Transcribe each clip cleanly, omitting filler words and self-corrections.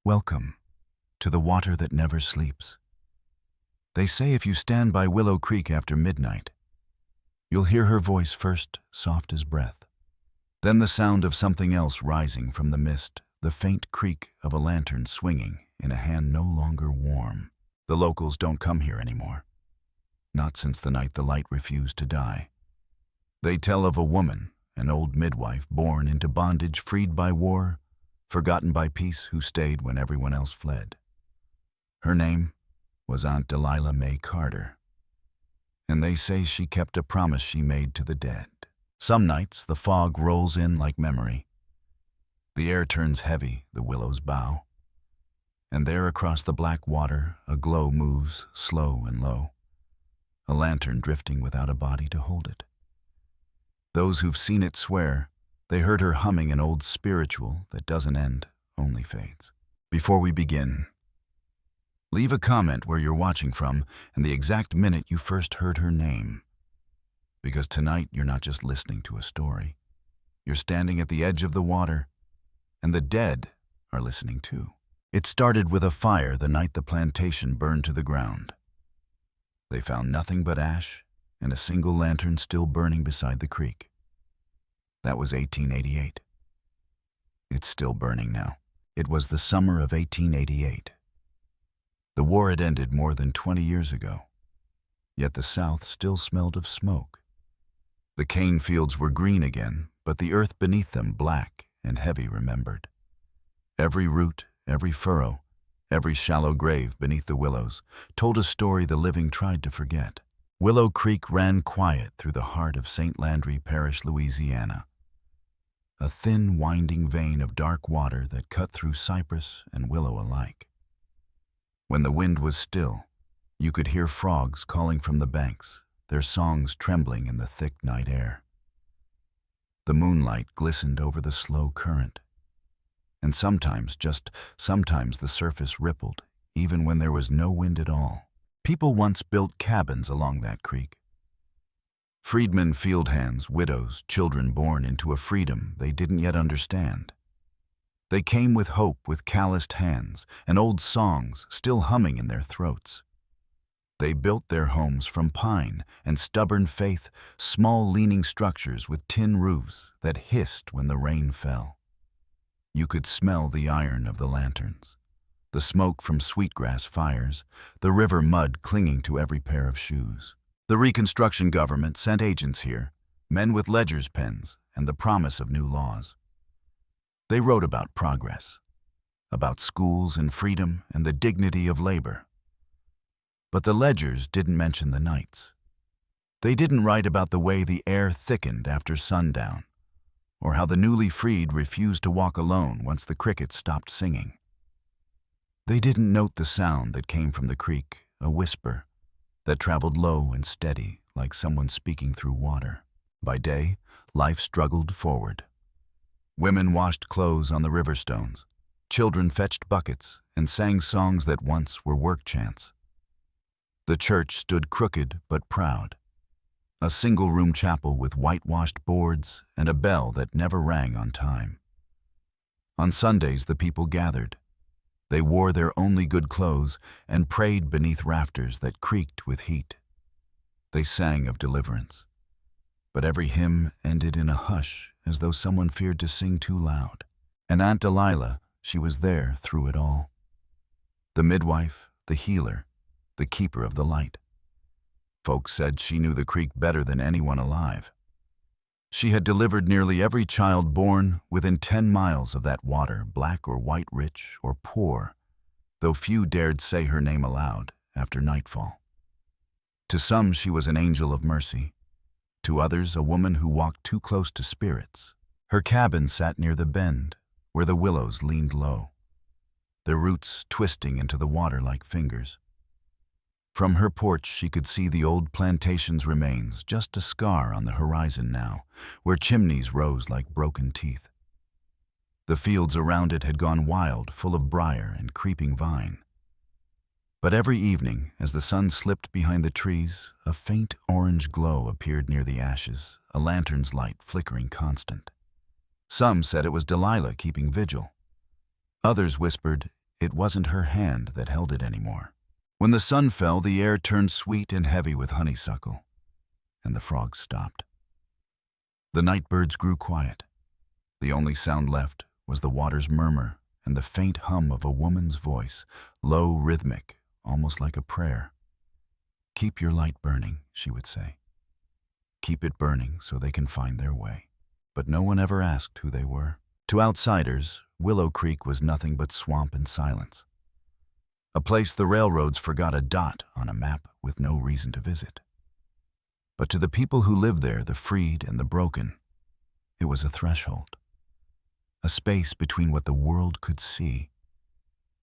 Welcome to the water that never sleeps. They say if you stand by Willow Creek after midnight, you'll hear her voice first, soft as breath. Then the sound of something else rising from the mist, the faint creak of a lantern swinging in a hand no longer warm. The locals don't come here anymore. Not since the night the light refused to die. They tell of a woman, an old midwife born into bondage, freed by war, forgotten by peace, who stayed when everyone else fled. Her name was Aunt Delilah Mae Carter, and they say she kept a promise she made to the dead. Some nights the fog rolls in like memory. The air turns heavy, the willows bow, and there across the black water a glow moves slow and low, a lantern drifting without a body to hold it. Those who've seen it swear they heard her humming an old spiritual that doesn't end, only fades. Before we begin, leave a comment where you're watching from and the exact minute you first heard her name. Because tonight you're not just listening to a story. You're standing at the edge of the water, and the dead are listening too. It started with a fire the night the plantation burned to the ground. They found nothing but ash and a single lantern still burning beside the creek. That was 1888. It's still burning now. It was the summer of 1888. The war had ended more than 20 years ago, yet the South still smelled of smoke. The cane fields were green again, but the earth beneath them black and heavy remembered. Every root, every furrow, every shallow grave beneath the willows told a story the living tried to forget. Willow Creek ran quiet through the heart of St. Landry Parish, Louisiana. A thin, winding vein of dark water that cut through cypress and willow alike. When the wind was still, you could hear frogs calling from the banks, their songs trembling in the thick night air. The moonlight glistened over the slow current, and sometimes, just sometimes, the surface rippled, even when there was no wind at all. People once built cabins along that creek. Freedmen, field hands, widows, children born into a freedom they didn't yet understand. They came with hope, with calloused hands, and old songs still humming in their throats. They built their homes from pine and stubborn faith, small leaning structures with tin roofs that hissed when the rain fell. You could smell the iron of the lanterns, the smoke from sweetgrass fires, the river mud clinging to every pair of shoes. The Reconstruction government sent agents here, men with ledger's pens and the promise of new laws. They wrote about progress, about schools and freedom and the dignity of labor. But the ledgers didn't mention the nights. They didn't write about the way the air thickened after sundown, or how the newly freed refused to walk alone once the crickets stopped singing. They didn't note the sound that came from the creek, a whisper that traveled low and steady like someone speaking through water. By day, life struggled forward. Women washed clothes on the river stones. Children fetched buckets and sang songs that once were work chants. The church stood crooked but proud, a single-room chapel with whitewashed boards and a bell that never rang on time. On Sundays, the people gathered. They wore their only good clothes and prayed beneath rafters that creaked with heat. They sang of deliverance, but every hymn ended in a hush as though someone feared to sing too loud. And Aunt Delilah, she was there through it all. The midwife, the healer, the keeper of the light. Folks said she knew the creek better than anyone alive. She had delivered nearly every child born within 10 miles of that water, black or white, rich or poor, though few dared say her name aloud after nightfall. To some she was an angel of mercy, to others a woman who walked too close to spirits. Her cabin sat near the bend, where the willows leaned low, their roots twisting into the water like fingers. From her porch she could see the old plantation's remains, just a scar on the horizon now, where chimneys rose like broken teeth. The fields around it had gone wild, full of briar and creeping vine. But every evening, as the sun slipped behind the trees, a faint orange glow appeared near the ashes, a lantern's light flickering constant. Some said it was Delilah keeping vigil. Others whispered, it wasn't her hand that held it anymore. When the sun fell, the air turned sweet and heavy with honeysuckle, and the frogs stopped. The night birds grew quiet. The only sound left was the water's murmur and the faint hum of a woman's voice, low, rhythmic, almost like a prayer. "Keep your light burning," she would say. "Keep it burning so they can find their way." But no one ever asked who they were. To outsiders, Willow Creek was nothing but swamp and silence. A place the railroads forgot a dot on a map with no reason to visit. But to the people who lived there, the freed and the broken, it was a threshold. A space between what the world could see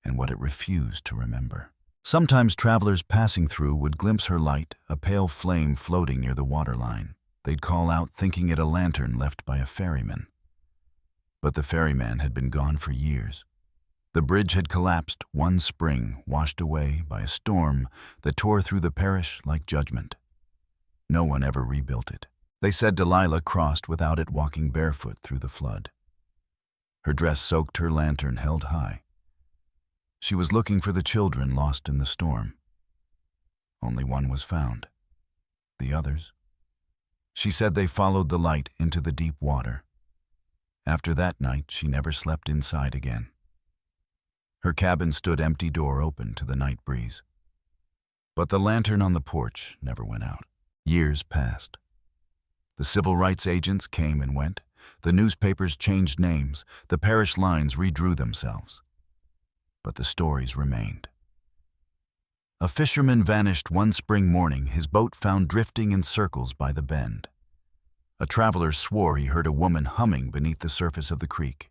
and what it refused to remember. Sometimes travelers passing through would glimpse her light, a pale flame floating near the waterline. They'd call out, thinking it a lantern left by a ferryman. But the ferryman had been gone for years. The bridge had collapsed one spring, washed away by a storm that tore through the parish like judgment. No one ever rebuilt it. They said Delilah crossed without it, walking barefoot through the flood. Her dress soaked, her lantern held high. She was looking for the children lost in the storm. Only one was found. The others? She said they followed the light into the deep water. After that night, she never slept inside again. Her cabin stood empty, door open to the night breeze. But the lantern on the porch never went out. Years passed. The civil rights agents came and went. The newspapers changed names. The parish lines redrew themselves. But the stories remained. A fisherman vanished one spring morning, his boat found drifting in circles by the bend. A traveler swore he heard a woman humming beneath the surface of the creek.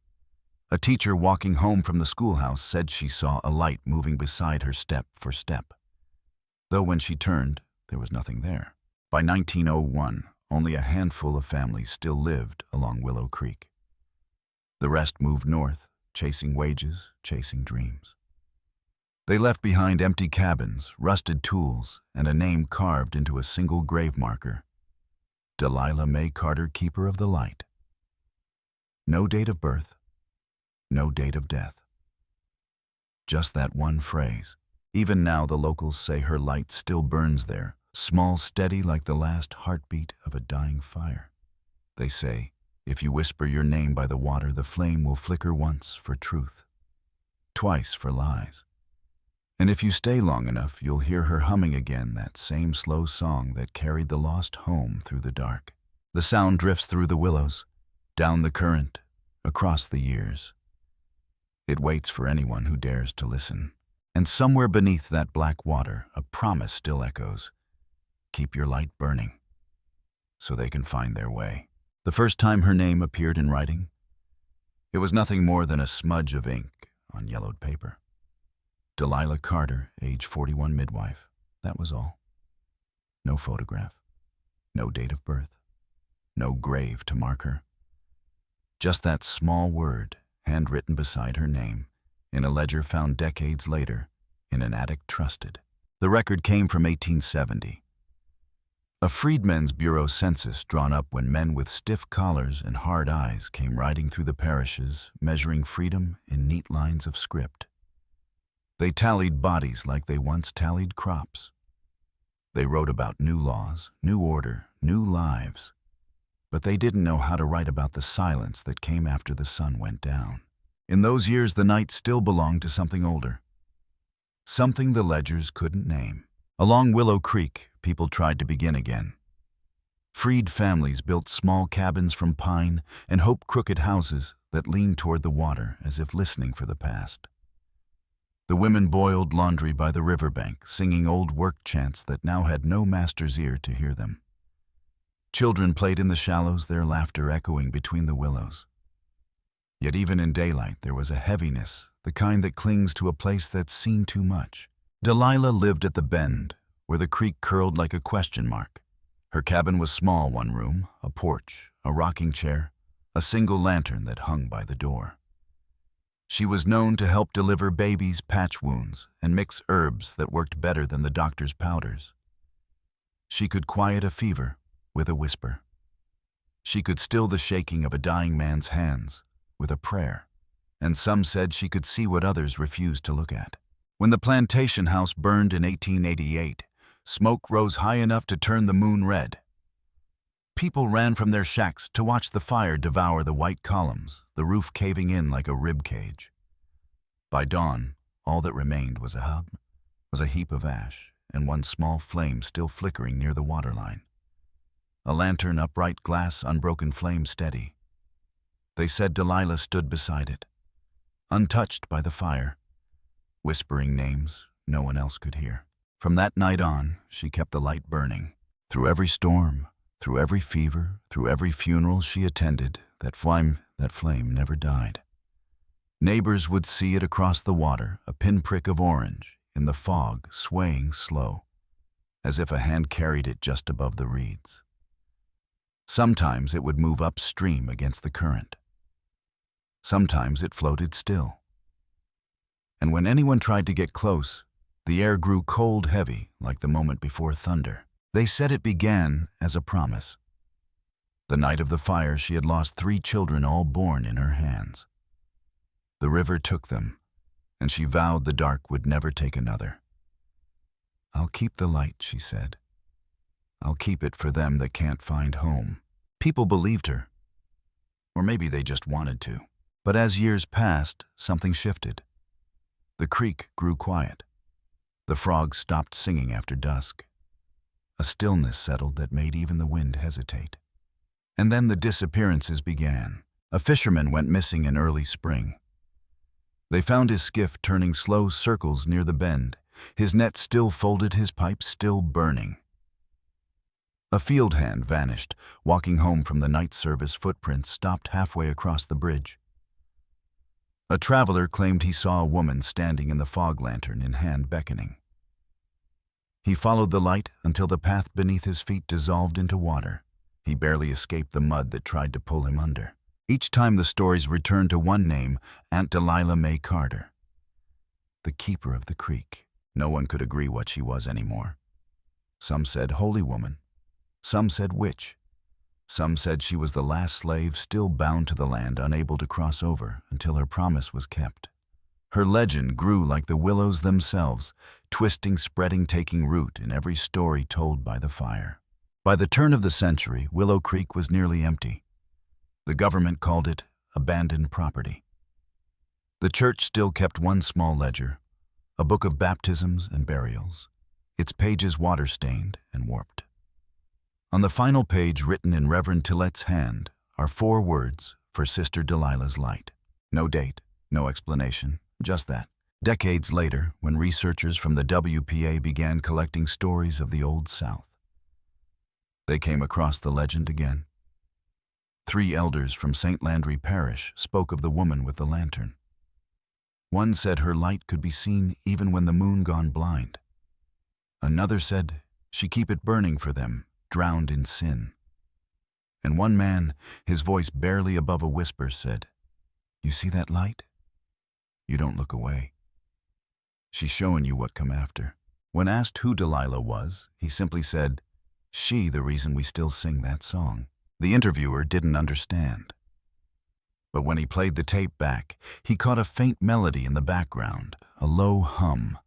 A teacher walking home from the schoolhouse said she saw a light moving beside her step for step, though when she turned, there was nothing there. By 1901, only a handful of families still lived along Willow Creek. The rest moved north, chasing wages, chasing dreams. They left behind empty cabins, rusted tools, and a name carved into a single grave marker: Delilah Mae Carter, Keeper of the Light. No date of birth, no date of death. Just that one phrase. Even now the locals say her light still burns there, small, steady, like the last heartbeat of a dying fire. They say, if you whisper your name by the water, the flame will flicker once for truth, twice for lies. And if you stay long enough, you'll hear her humming again that same slow song that carried the lost home through the dark. The sound drifts through the willows, down the current, across the years. It waits for anyone who dares to listen. And somewhere beneath that black water, a promise still echoes: keep your light burning, so they can find their way. The first time her name appeared in writing, it was nothing more than a smudge of ink on yellowed paper. Delilah Carter, age 41, midwife. That was all. No photograph, no date of birth, no grave to mark her. Just that small word, handwritten beside her name, in a ledger found decades later in an attic trusted. The record came from 1870. A Freedmen's Bureau census drawn up when men with stiff collars and hard eyes came riding through the parishes, measuring freedom in neat lines of script. They tallied bodies like they once tallied crops. They wrote about new laws, new order, new lives. But they didn't know how to write about the silence that came after the sun went down. In those years, the night still belonged to something older, something the ledgers couldn't name. Along Willow Creek, people tried to begin again. Freed families built small cabins from pine and hope-crooked houses that leaned toward the water as if listening for the past. The women boiled laundry by the riverbank, singing old work chants that now had no master's ear to hear them. Children played in the shallows, their laughter echoing between the willows. Yet even in daylight, there was a heaviness, the kind that clings to a place that's seen too much. Delilah lived at the bend, where the creek curled like a question mark. Her cabin was small: one room, a porch, a rocking chair, a single lantern that hung by the door. She was known to help deliver babies' patch wounds and mix herbs that worked better than the doctor's powders. She could quiet a fever with a whisper. She could still the shaking of a dying man's hands with a prayer. and some said she could see what others refused to look at. When the plantation house burned in 1888, smoke rose high enough to turn the moon red. People ran from their shacks to watch the fire devour the white columns, the roof caving in like a rib cage. By dawn, all that remained was a heap of ash, and one small flame still flickering near the waterline. A lantern, upright glass, unbroken flame steady. They said Delilah stood beside it, untouched by the fire, whispering names no one else could hear. From that night on, she kept the light burning. Through every storm, through every fever, through every funeral she attended, that flame never died. Neighbors would see it across the water, a pinprick of orange, in the fog, swaying slow, as if a hand carried it just above the reeds. Sometimes it would move upstream against the current. Sometimes it floated still. And when anyone tried to get close, the air grew cold heavy like the moment before thunder. They said it began as a promise. The night of the fire, she had lost 3 children, all born in her hands. The river took them, and she vowed the dark would never take another. "I'll keep the light," she said. "I'll keep it for them that can't find home." People believed her. Or maybe they just wanted to. But as years passed, something shifted. The creek grew quiet. The frogs stopped singing after dusk. A stillness settled that made even the wind hesitate. And then the disappearances began. A fisherman went missing in early spring. They found his skiff turning slow circles near the bend, his net still folded, his pipe still burning. A field hand vanished, walking home from the night service. Footprints stopped halfway across the bridge. A traveler claimed he saw a woman standing in the fog, lantern in hand, beckoning. He followed the light until the path beneath his feet dissolved into water. He barely escaped the mud that tried to pull him under. Each time the stories returned to one name, Aunt Delilah Mae Carter, the keeper of the creek. No one could agree what she was anymore. Some said holy woman. Some said witch. Some said she was the last slave still bound to the land, unable to cross over until her promise was kept. Her legend grew like the willows themselves, twisting, spreading, taking root in every story told by the fire. By the turn of the century, Willow Creek was nearly empty. The government called it abandoned property. The church still kept one small ledger, a book of baptisms and burials, its pages water-stained and warped. On the final page, written in Reverend Tillet's hand, are 4 words for Sister Delilah's light. No date, no explanation, just that. Decades later, when researchers from the WPA began collecting stories of the Old South, they came across the legend again. 3 elders from St. Landry Parish spoke of the woman with the lantern. One said her light could be seen even when the moon gone blind. Another said she keep it burning for them, drowned in sin. And one man, his voice barely above a whisper, said, "You see that light? You don't look away. She's showing you what come after." When asked who Delilah was, he simply said, "She the reason we still sing that song." The interviewer didn't understand. But when he played the tape back, he caught a faint melody in the background, a low hum.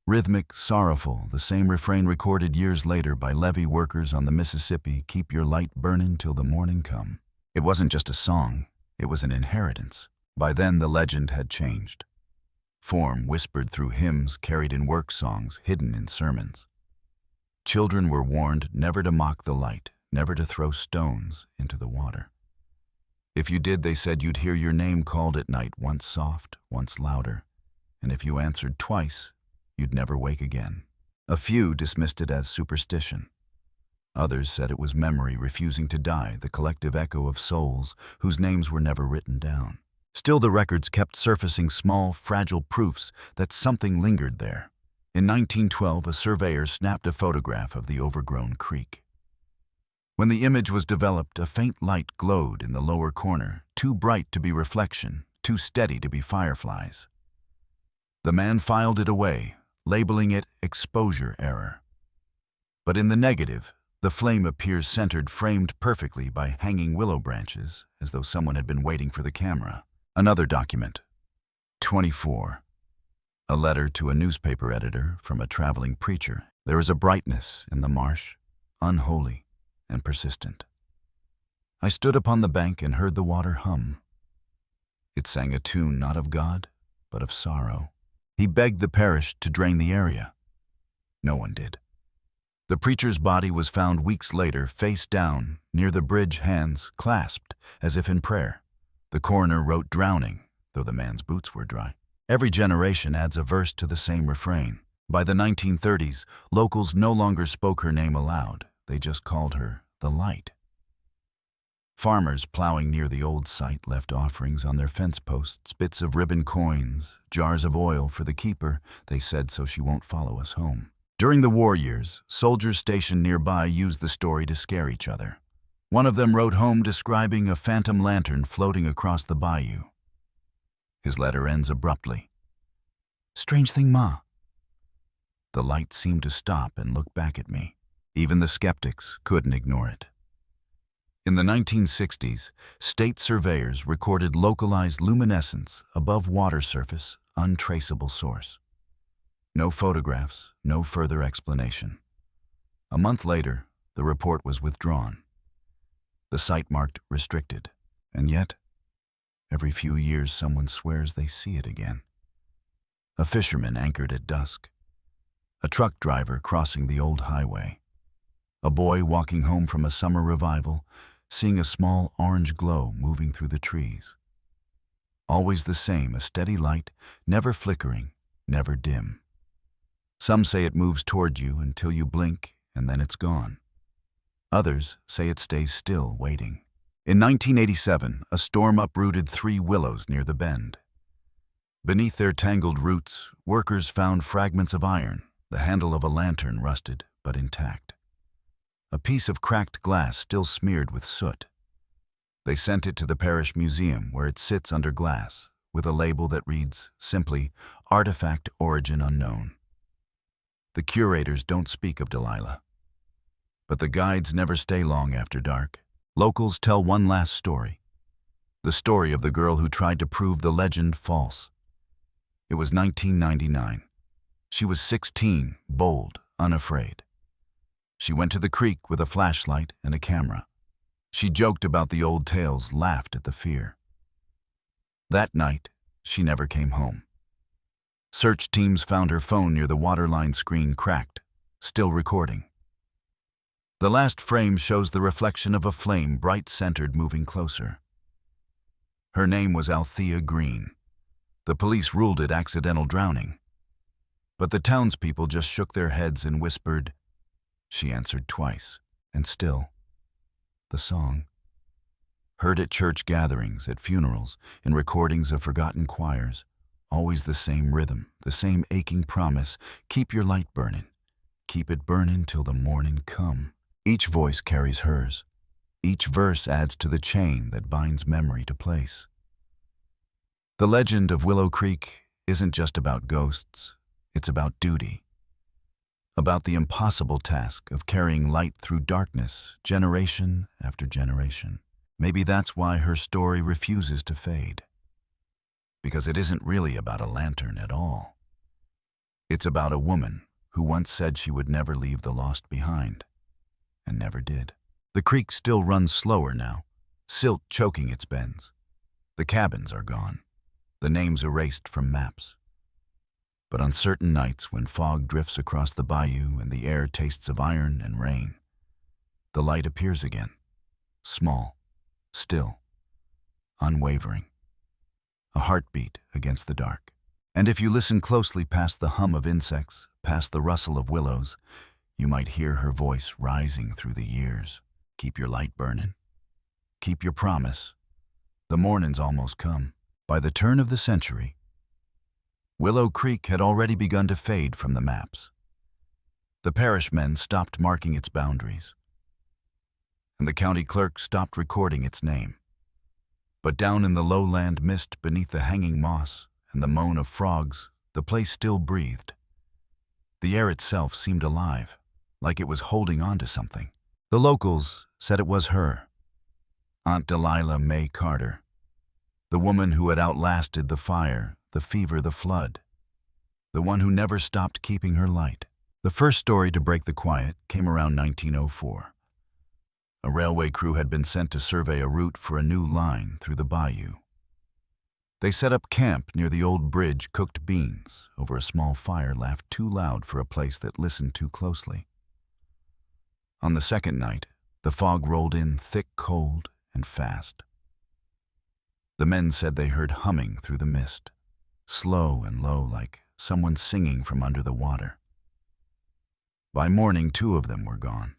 Rhythmic, sorrowful, the same refrain recorded years later by levee workers on the Mississippi, "Keep your light burnin' till the morning come." It wasn't just a song, it was an inheritance. By then the legend had changed. Form whispered through hymns carried in work songs, hidden in sermons. Children were warned never to mock the light, never to throw stones into the water. If you did, they said, you'd hear your name called at night, once soft, once louder. And if you answered twice, you'd never wake again. A few dismissed it as superstition. Others said it was memory refusing to die, the collective echo of souls whose names were never written down. Still, the records kept surfacing small, fragile proofs that something lingered there. In 1912, a surveyor snapped a photograph of the overgrown creek. When the image was developed, a faint light glowed in the lower corner, too bright to be reflection, too steady to be fireflies. The man filed it away, labeling it exposure error. But in the negative, the flame appears centered, framed perfectly by hanging willow branches, as though someone had been waiting for the camera. Another document, 24. A letter to a newspaper editor from a traveling preacher. There is a brightness in the marsh, unholy and persistent. I stood upon the bank and heard the water hum. It sang a tune not of God, but of sorrow. He begged the parish to drain the area. No one did. The preacher's body was found weeks later, face down, near the bridge, hands clasped, as if in prayer. The coroner wrote drowning, though the man's boots were dry. Every generation adds a verse to the same refrain. By the 1930s, locals no longer spoke her name aloud. They just called her the Light. Farmers plowing near the old site left offerings on their fence posts, bits of ribbon coins, jars of oil for the keeper, they said, so she won't follow us home. During the war years, soldiers stationed nearby used the story to scare each other. One of them wrote home describing a phantom lantern floating across the bayou. His letter ends abruptly. "Strange thing, Ma." The light seemed to stop and look back at me. Even the skeptics couldn't ignore it. In the 1960s, state surveyors recorded localized luminescence above water surface, untraceable source. No photographs, no further explanation. A month later, the report was withdrawn. The site marked restricted, and yet, every few years someone swears they see it again. A fisherman anchored at dusk. A truck driver crossing the old highway. A boy walking home from a summer revival, seeing a small orange glow moving through the trees. Always the same, a steady light, never flickering, never dim. Some say it moves toward you until you blink and then it's gone. Others say it stays still, waiting. In 1987, a storm uprooted 3 willows near the bend. Beneath their tangled roots, workers found fragments of iron, the handle of a lantern rusted but intact. A piece of cracked glass still smeared with soot. They sent it to the parish museum where it sits under glass with a label that reads simply, "Artifact Origin Unknown." The curators don't speak of Delilah. But the guides never stay long after dark. Locals tell one last story. The story of the girl who tried to prove the legend false. It was 1999. She was 16, bold, unafraid. She went to the creek with a flashlight and a camera. She joked about the old tales, laughed at the fear. That night, she never came home. Search teams found her phone near the waterline screen, cracked, still recording. The last frame shows the reflection of a flame, bright-centered, moving closer. Her name was Althea Green. The police ruled it accidental drowning. But the townspeople just shook their heads and whispered. She answered twice, and still, the song. Heard at church gatherings, at funerals, in recordings of forgotten choirs, always the same rhythm, the same aching promise, keep your light burning, keep it burning till the morning come. Each voice carries hers. Each verse adds to the chain that binds memory to place. The legend of Willow Creek isn't just about ghosts, it's about duty. About the impossible task of carrying light through darkness, generation after generation. Maybe that's why her story refuses to fade. Because it isn't really about a lantern at all. It's about a woman who once said she would never leave the lost behind, and never did. The creek still runs slower now, silt choking its bends. The cabins are gone, the names erased from maps. But on certain nights when fog drifts across the bayou and the air tastes of iron and rain, the light appears again, small, still, unwavering, a heartbeat against the dark. And if you listen closely past the hum of insects, past the rustle of willows, you might hear her voice rising through the years. Keep your light burning. Keep your promise. The morning's almost come. By the turn of the century, Willow Creek had already begun to fade from the maps. The parish men stopped marking its boundaries, and the county clerk stopped recording its name. But down in the lowland mist beneath the hanging moss and the moan of frogs, the place still breathed. The air itself seemed alive, like it was holding on to something. The locals said it was her, Aunt Delilah Mae Carter, the woman who had outlasted the fire, the fever, the flood, the one who never stopped keeping her light. The first story to break the quiet came around 1904. A railway crew had been sent to survey a route for a new line through the bayou. They set up camp near the old bridge, cooked beans over a small fire, laughed too loud for a place that listened too closely. On the second night, the fog rolled in thick, cold, and fast. The men said they heard humming through the mist, slow and low like someone singing from under the water. By morning, 2 of them were gone.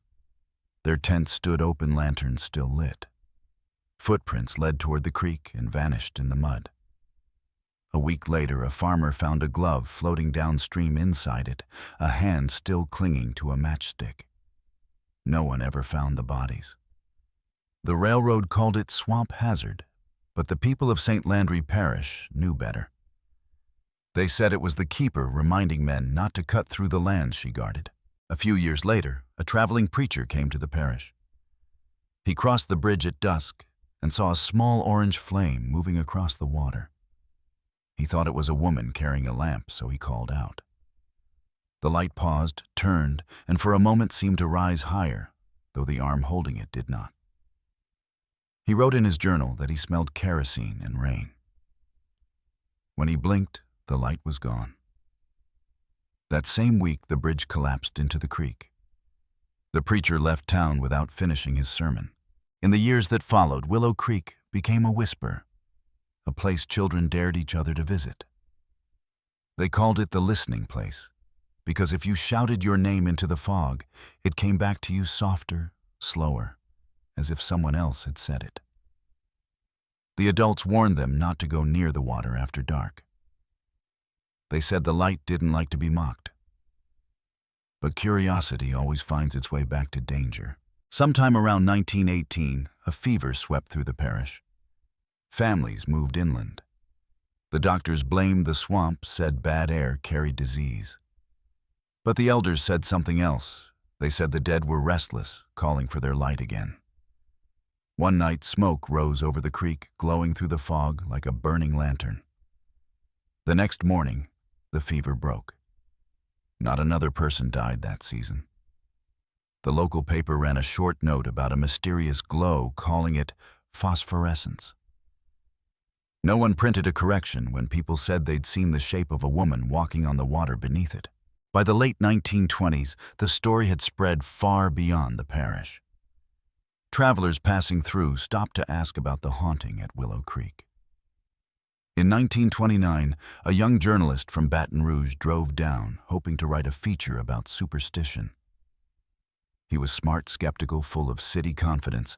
Their tents stood open, lanterns still lit. Footprints led toward the creek and vanished in the mud. A week later, a farmer found a glove floating downstream, inside it, a hand still clinging to a matchstick. No one ever found the bodies. The railroad called it swamp hazard, but the people of St. Landry Parish knew better. They said it was the keeper reminding men not to cut through the lands she guarded. A few years later, a traveling preacher came to the parish. He crossed the bridge at dusk and saw a small orange flame moving across the water. He thought it was a woman carrying a lamp, so he called out. The light paused, turned, and for a moment seemed to rise higher, though the arm holding it did not. He wrote in his journal that he smelled kerosene and rain. When he blinked, the light was gone. That same week, the bridge collapsed into the creek. The preacher left town without finishing his sermon. In the years that followed, Willow Creek became a whisper, a place children dared each other to visit. They called it the listening place, because if you shouted your name into the fog, it came back to you softer, slower, as if someone else had said it. The adults warned them not to go near the water after dark. They said the light didn't like to be mocked. But curiosity always finds its way back to danger. Sometime around 1918, a fever swept through the parish. Families moved inland. The doctors blamed the swamp, said bad air carried disease. But the elders said something else. They said the dead were restless, calling for their light again. One night, smoke rose over the creek, glowing through the fog like a burning lantern. The next morning, the fever broke. Not another person died that season. The local paper ran a short note about a mysterious glow, calling it phosphorescence. No one printed a correction when people said they'd seen the shape of a woman walking on the water beneath it. By the late 1920s, the story had spread far beyond the parish. Travelers passing through stopped to ask about the haunting at Willow Creek. In 1929, a young journalist from Baton Rouge drove down, hoping to write a feature about superstition. He was smart, skeptical, full of city confidence.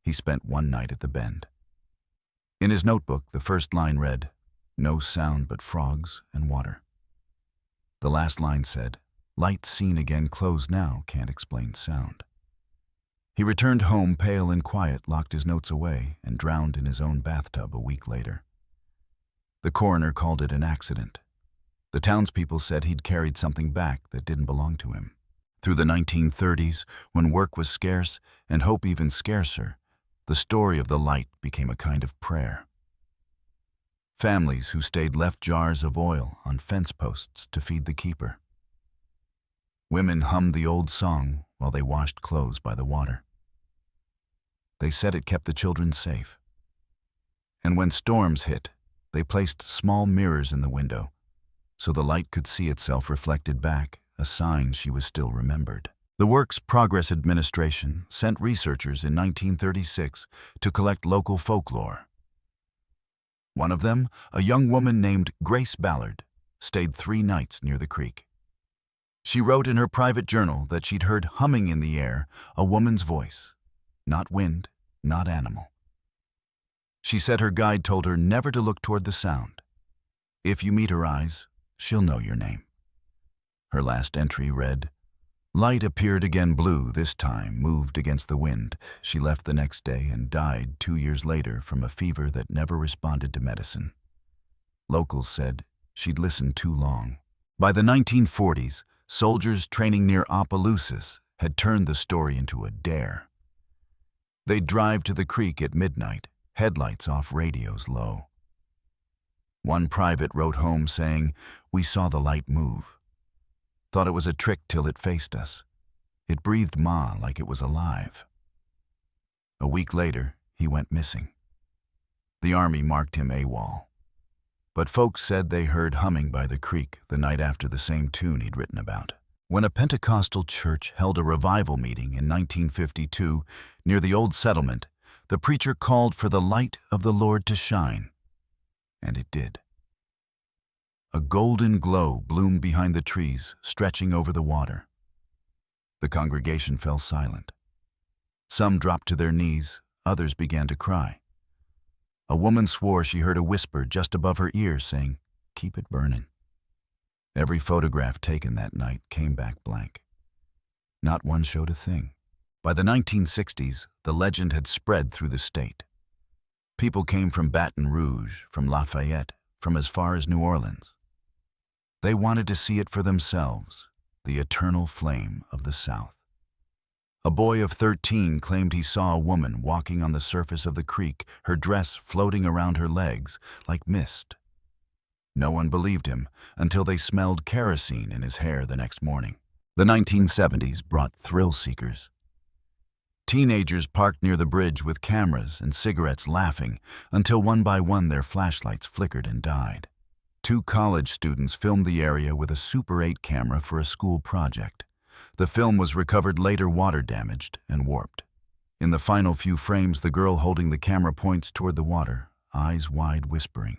He spent one night at the Bend. In his notebook, the first line read, "No sound but frogs and water." The last line said, "Light seen again, closed now, can't explain sound." He returned home, pale and quiet, locked his notes away, and drowned in his own bathtub a week later. The coroner called it an accident. The townspeople said he'd carried something back that didn't belong to him. Through the 1930s, when work was scarce and hope even scarcer, the story of the light became a kind of prayer. Families who stayed left jars of oil on fence posts to feed the keeper. Women hummed the old song while they washed clothes by the water. They said it kept the children safe. And when storms hit, they placed small mirrors in the window so the light could see itself reflected back, a sign she was still remembered. The Works Progress Administration sent researchers in 1936 to collect local folklore. One of them, a young woman named Grace Ballard, stayed 3 nights near the creek. She wrote in her private journal that she'd heard humming in the air a woman's voice, not wind, not animal. She said her guide told her never to look toward the sound. If you meet her eyes, she'll know your name. Her last entry read, "Light appeared again blue, this time moved against the wind. She left the next day and died 2 years later from a fever that never responded to medicine." Locals said she'd listened too long. By the 1940s, soldiers training near Opelousas had turned the story into a dare. They'd drive to the creek at midnight, headlights off, radios low. One private wrote home saying, "We saw the light move. Thought it was a trick till it faced us. It breathed Ma like it was alive." A week later, he went missing. The Army marked him AWOL. But folks said they heard humming by the creek the night after the same tune he'd written about. When a Pentecostal church held a revival meeting in 1952 near the old settlement, the preacher called for the light of the Lord to shine. And it did. A golden glow bloomed behind the trees, stretching over the water. The congregation fell silent. Some dropped to their knees, others began to cry. A woman swore she heard a whisper just above her ear saying, "Keep it burning." Every photograph taken that night came back blank. Not one showed a thing. By the 1960s, the legend had spread through the state. People came from Baton Rouge, from Lafayette, from as far as New Orleans. They wanted to see it for themselves, the eternal flame of the South. A boy of 13 claimed he saw a woman walking on the surface of the creek, her dress floating around her legs like mist. No one believed him until they smelled kerosene in his hair the next morning. The 1970s brought thrill seekers. Teenagers parked near the bridge with cameras and cigarettes laughing until one by one their flashlights flickered and died. 2 college students filmed the area with a Super 8 camera for a school project. The film was recovered later water-damaged and warped. In the final few frames, the girl holding the camera points toward the water, eyes wide, whispering,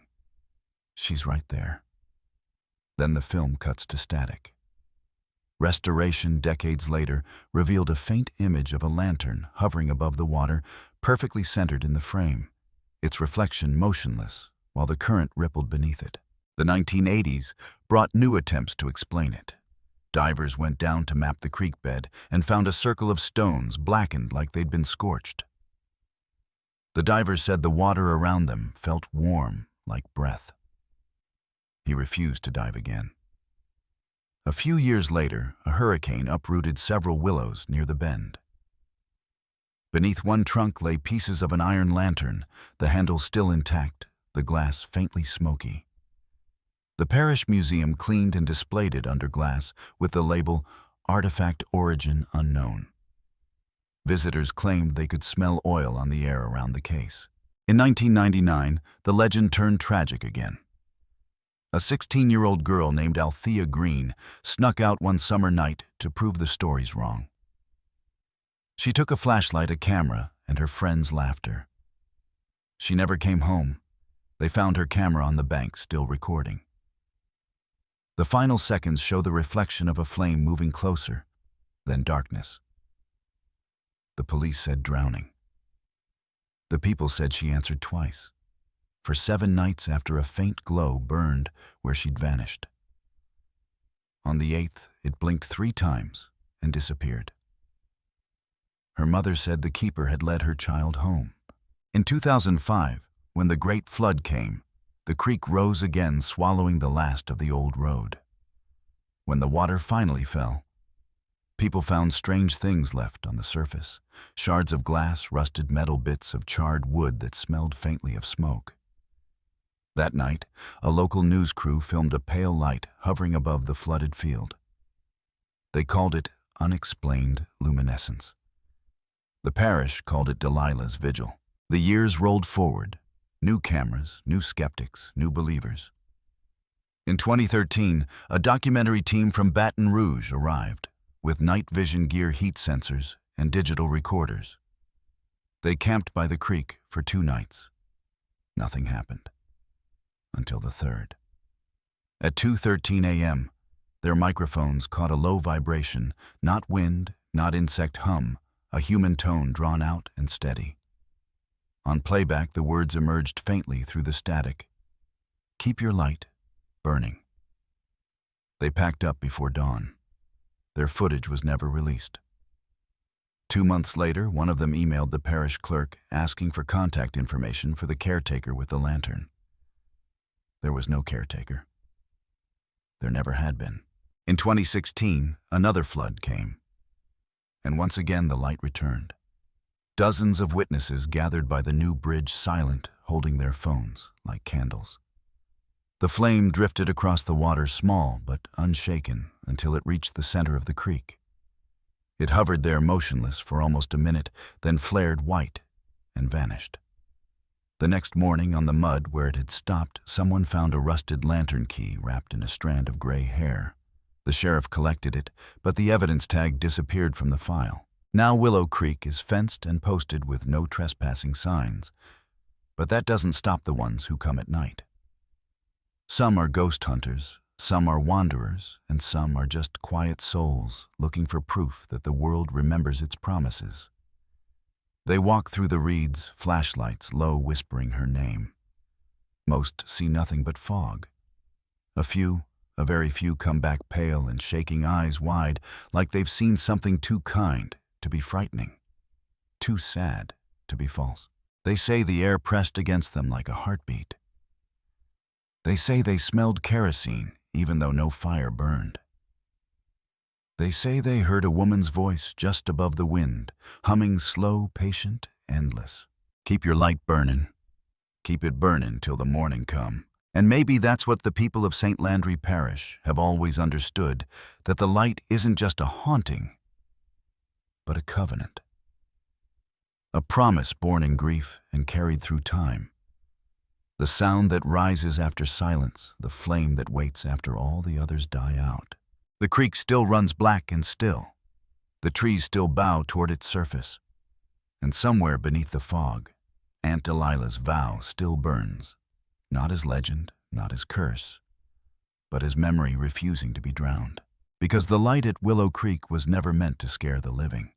"She's right there." Then the film cuts to static. Restoration decades later revealed a faint image of a lantern hovering above the water, perfectly centered in the frame, its reflection motionless while the current rippled beneath it. The 1980s brought new attempts to explain it. Divers went down to map the creek bed and found a circle of stones blackened like they'd been scorched. The divers said the water around them felt warm like breath. He refused to dive again. A few years later, a hurricane uprooted several willows near the bend. Beneath one trunk lay pieces of an iron lantern, the handle still intact, the glass faintly smoky. The parish museum cleaned and displayed it under glass with the label "Artifact Origin Unknown." Visitors claimed they could smell oil on the air around the case. In 1999, the legend turned tragic again. A 16-year-old girl named Althea Green snuck out one summer night to prove the stories wrong. She took a flashlight, a camera, and her friends' laughter. She never came home. They found her camera on the bank, still recording. The final seconds show the reflection of a flame moving closer, then darkness. The police said drowning. The people said she answered twice, for 7 nights after a faint glow burned where she'd vanished. On the 8th, it blinked 3 times and disappeared. Her mother said the keeper had led her child home. In 2005, when the Great Flood came, the creek rose again, swallowing the last of the old road. When the water finally fell, people found strange things left on the surface: shards of glass, rusted metal, bits of charred wood that smelled faintly of smoke. That night, a local news crew filmed a pale light hovering above the flooded field. They called it unexplained luminescence. The parish called it Delilah's Vigil. The years rolled forward. New cameras, new skeptics, new believers. In 2013, a documentary team from Baton Rouge arrived with night vision gear, heat sensors, and digital recorders. They camped by the creek for 2 nights. Nothing happened. Until the 3rd. At 2:13 a.m., their microphones caught a low vibration, not wind, not insect hum, a human tone drawn out and steady. On playback, the words emerged faintly through the static. "Keep your light burning." They packed up before dawn. Their footage was never released. 2 months later, one of them emailed the parish clerk asking for contact information for the caretaker with the lantern. There was no caretaker. There never had been. In 2016, another flood came. And once again, the light returned. Dozens of witnesses gathered by the new bridge, silent, holding their phones like candles. The flame drifted across the water small but unshaken until it reached the center of the creek. It hovered there motionless for almost a minute, then flared white and vanished. The next morning, on the mud where it had stopped, someone found a rusted lantern key wrapped in a strand of gray hair. The sheriff collected it, but the evidence tag disappeared from the file. Now Willow Creek is fenced and posted with no trespassing signs, but that doesn't stop the ones who come at night. Some are ghost hunters, some are wanderers, and some are just quiet souls looking for proof that the world remembers its promises. They walk through the reeds, flashlights low whispering her name. Most see nothing but fog. A very few come back pale and shaking eyes wide, like they've seen something too kind to be frightening, too sad to be false. They say the air pressed against them like a heartbeat. They say they smelled kerosene even though no fire burned. They say they heard a woman's voice just above the wind, humming slow, patient, endless. Keep your light burnin'. Keep it burnin' till the morning come. And maybe that's what the people of St. Landry Parish have always understood, that the light isn't just a haunting, but a covenant. A promise born in grief and carried through time. The sound that rises after silence, the flame that waits after all the others die out. The creek still runs black and still. The trees still bow toward its surface. And somewhere beneath the fog, Aunt Delilah's vow still burns, not as legend, not as curse, but as memory refusing to be drowned. Because the light at Willow Creek was never meant to scare the living.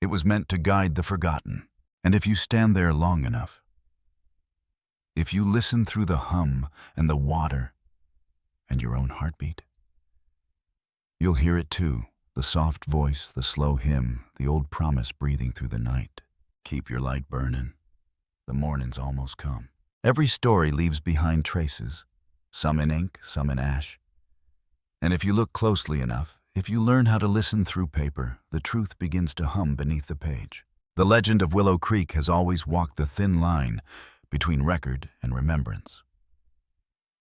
It was meant to guide the forgotten. And if you stand there long enough, if you listen through the hum and the water and your own heartbeat, you'll hear it too, the soft voice, the slow hymn, the old promise breathing through the night. Keep your light burnin'. The morning's almost come. Every story leaves behind traces, some in ink, some in ash. And if you look closely enough, if you learn how to listen through paper, the truth begins to hum beneath the page. The legend of Willow Creek has always walked the thin line between record and remembrance,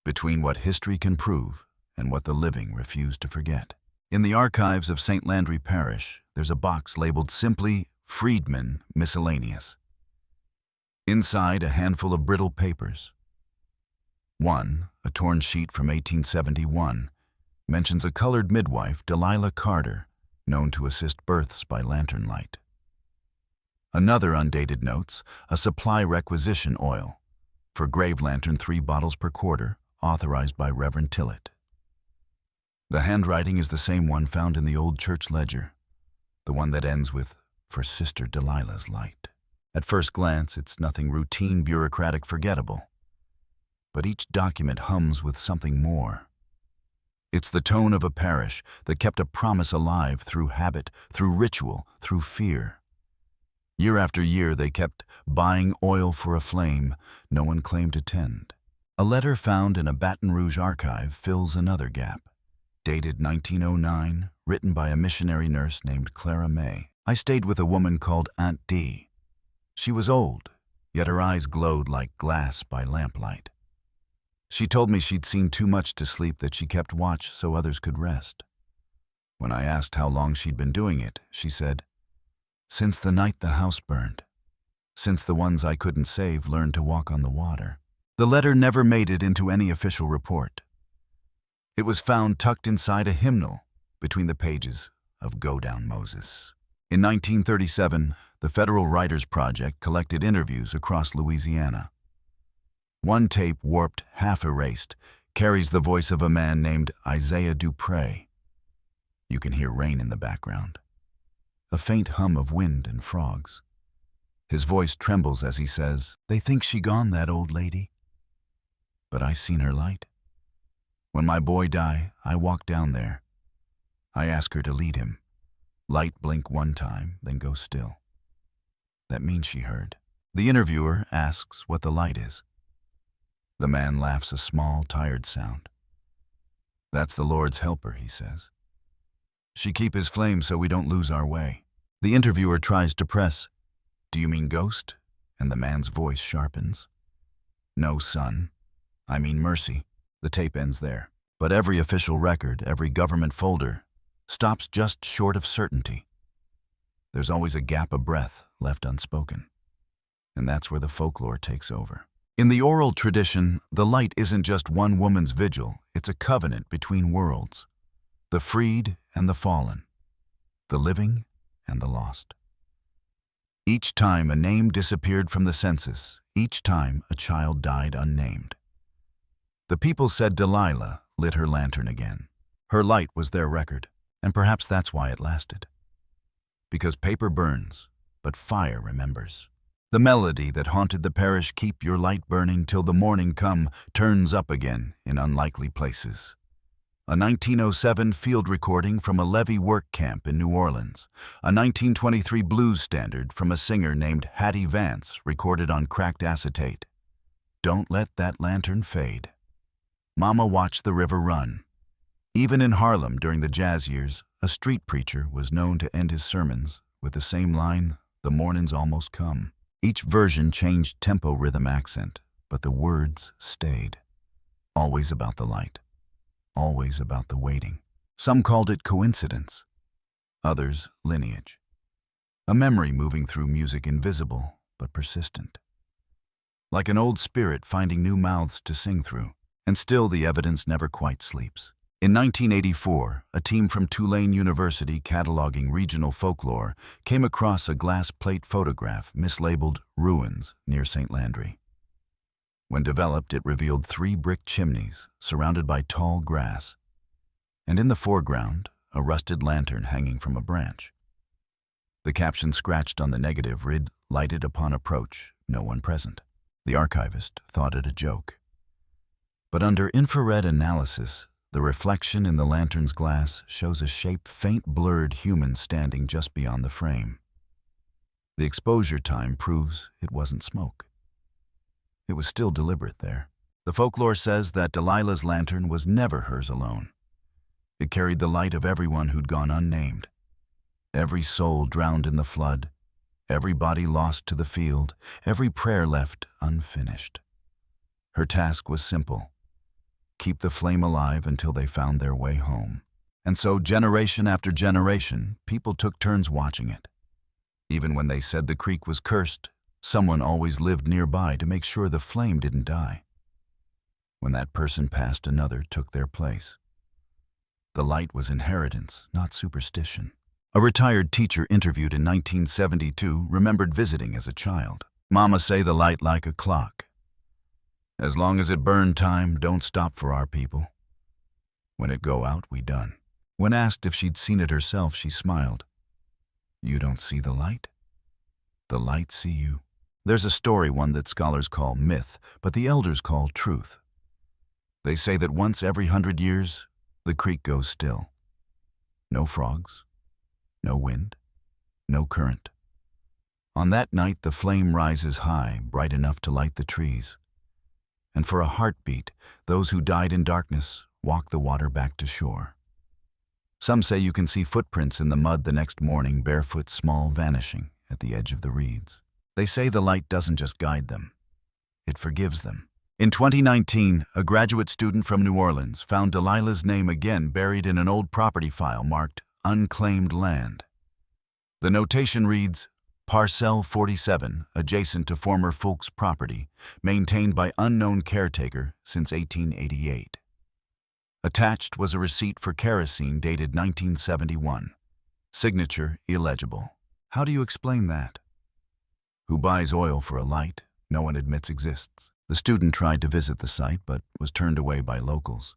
between what history can prove and what the living refuse to forget. In the archives of St. Landry Parish, there's a box labeled simply Freedman Miscellaneous. Inside, a handful of brittle papers. One, a torn sheet from 1871, mentions a colored midwife, Delilah Carter, known to assist births by lantern light. Another undated notes a supply requisition oil for grave lantern 3 bottles per quarter, authorized by Reverend Tillett. The handwriting is the same one found in the old church ledger, the one that ends with, "For Sister Delilah's light." At first glance, it's nothing routine, bureaucratic, forgettable. But each document hums with something more. It's the tone of a parish that kept a promise alive through habit, through ritual, through fear. Year after year, they kept buying oil for a flame no one claimed to tend. A letter found in a Baton Rouge archive fills another gap. Dated 1909, written by a missionary nurse named Clara May. I stayed with a woman called Aunt D. She was old, yet her eyes glowed like glass by lamplight. She told me she'd seen too much to sleep, that she kept watch so others could rest. When I asked how long she'd been doing it, she said, "Since the night the house burned. Since the ones I couldn't save learned to walk on the water." The letter never made it into any official report. It was found tucked inside a hymnal between the pages of Go Down Moses. In 1937, the Federal Writers Project collected interviews across Louisiana. One tape, warped, half erased, carries the voice of a man named Isaiah Dupree. You can hear rain in the background, a faint hum of wind and frogs. His voice trembles as he says, "They think she gone, that old lady. But I seen her light. When my boy die, I walk down there. I ask her to lead him. Light blink one time, then go still. That means she heard." The interviewer asks what the light is. The man laughs a small, tired sound. "That's the Lord's helper," he says. "She keep his flame so we don't lose our way." The interviewer tries to press, "Do you mean ghost?" And the man's voice sharpens. "No, son. I mean mercy. The tape ends there. But every official record, every government folder, stops just short of certainty. There's always a gap of breath left unspoken. And that's where the folklore takes over. In the oral tradition, the light isn't just one woman's vigil, it's a covenant between worlds. The freed and the fallen. The living and the lost. Each time a name disappeared from the census, each time a child died unnamed. The people said Delilah lit her lantern again. Her light was their record, and perhaps that's why it lasted. Because paper burns, but fire remembers. The melody that haunted the parish, "Keep your light burning till the morning come," turns up again in unlikely places. A 1907 field recording from a levee work camp in New Orleans. A 1923 blues standard from a singer named Hattie Vance recorded on cracked acetate. Don't let that lantern fade. Mama watched the river run. Even in Harlem during the jazz years, a street preacher was known to end his sermons with the same line, "The morning's almost come." Each version changed tempo, rhythm, accent, but the words stayed. Always about the light. Always about the waiting. Some called it coincidence. Others, lineage. A memory moving through music, invisible but persistent. Like an old spirit finding new mouths to sing through. And still the evidence never quite sleeps. In 1984, a team from Tulane University cataloging regional folklore came across a glass plate photograph mislabeled "Ruins" near St. Landry. When developed, it revealed 3 brick chimneys surrounded by tall grass, and in the foreground, a rusted lantern hanging from a branch. The caption scratched on the negative read, "Lighted upon approach, no one present." The archivist thought it a joke. But under infrared analysis, the reflection in the lantern's glass shows a shape, faint blurred human standing just beyond the frame. The exposure time proves it wasn't smoke. It was still deliberate there. The folklore says that Delilah's lantern was never hers alone. It carried the light of everyone who'd gone unnamed. Every soul drowned in the flood, every body lost to the field, every prayer left unfinished. Her task was simple: keep the flame alive until they found their way home. And so, generation after generation, people took turns watching it. Even when they said the creek was cursed, someone always lived nearby to make sure the flame didn't die. When that person passed, another took their place. The light was inheritance, not superstition. A retired teacher interviewed in 1972 remembered visiting as a child. "Mama say the light like a clock. As long as it burn time, don't stop for our people. When it go out, we done." When asked if she'd seen it herself, she smiled. "You don't see the light? The light see you." There's a story, one that scholars call myth, but the elders call truth. They say that once every 100 years, the creek goes still. No frogs, no wind, no current. On that night, the flame rises high, bright enough to light the trees. And for a heartbeat, those who died in darkness walk the water back to shore. Some say you can see footprints in the mud the next morning, barefoot, small, vanishing at the edge of the reeds. They say the light doesn't just guide them, it forgives them. In 2019, a graduate student from New Orleans found Delilah's name again buried in an old property file marked "Unclaimed Land." The notation reads, "Parcel 47, adjacent to former Fulks property, maintained by unknown caretaker since 1888. Attached was a receipt for kerosene dated 1971. Signature illegible." How do you explain that? Who buys oil for a light no one admits exists? The student tried to visit the site but was turned away by locals.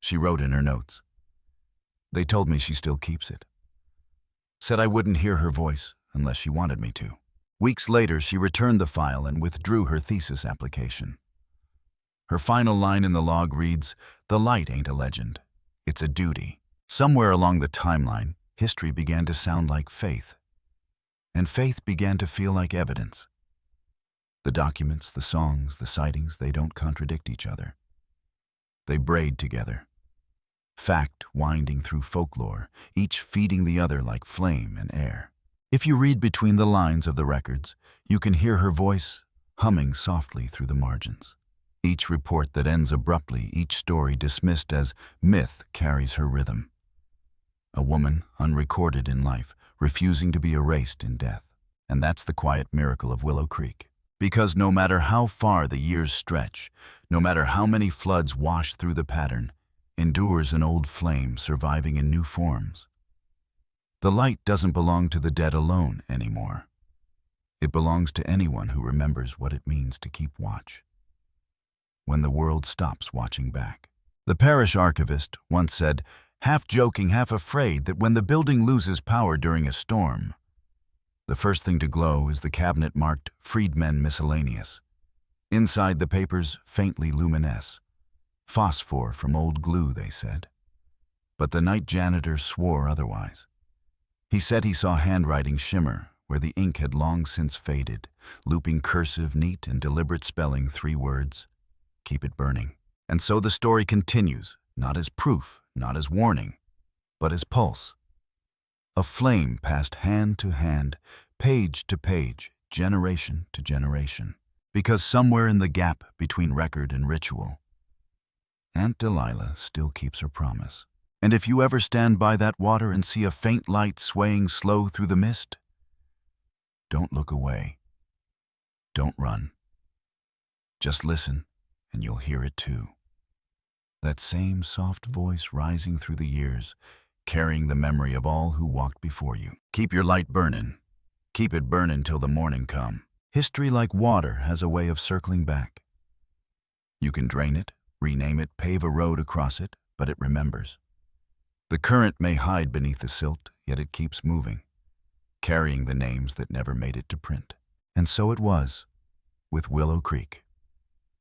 She wrote in her notes, "They told me she still keeps it. Said I wouldn't hear her voice unless she wanted me to." Weeks later, she returned the file and withdrew her thesis application. Her final line in the log reads, "The light ain't a legend, it's a duty." Somewhere along the timeline, history began to sound like faith. And faith began to feel like evidence. The documents, the songs, the sightings, they don't contradict each other. They braid together. Fact winding through folklore, each feeding the other like flame and air. If you read between the lines of the records, you can hear her voice humming softly through the margins. Each report that ends abruptly, each story dismissed as myth carries her rhythm. A woman unrecorded in life, refusing to be erased in death. And that's the quiet miracle of Willow Creek. Because no matter how far the years stretch, no matter how many floods wash through the pattern, endures an old flame surviving in new forms. The light doesn't belong to the dead alone anymore. It belongs to anyone who remembers what it means to keep watch. When the world stops watching back. The parish archivist once said, half joking, half afraid, that when the building loses power during a storm, the first thing to glow is the cabinet marked Freedmen Miscellaneous. Inside, the papers faintly luminesce. Phosphor from old glue, they said. But the night janitor swore otherwise. He said he saw handwriting shimmer where the ink had long since faded, looping cursive, neat and deliberate spelling 3 words, keep it burning. And so the story continues, not as proof, not as warning, but as pulse. A flame passed hand to hand, page to page, generation to generation. Because somewhere in the gap between record and ritual, Aunt Delilah still keeps her promise. And if you ever stand by that water and see a faint light swaying slow through the mist, don't look away. Don't run. Just listen, and you'll hear it too. That same soft voice rising through the years, carrying the memory of all who walked before you. Keep your light burnin'. Keep it burnin' till the morning come. History, like water, has a way of circling back. You can drain it, rename it, pave a road across it, but it remembers. The current may hide beneath the silt, yet it keeps moving, carrying the names that never made it to print. And so it was with Willow Creek.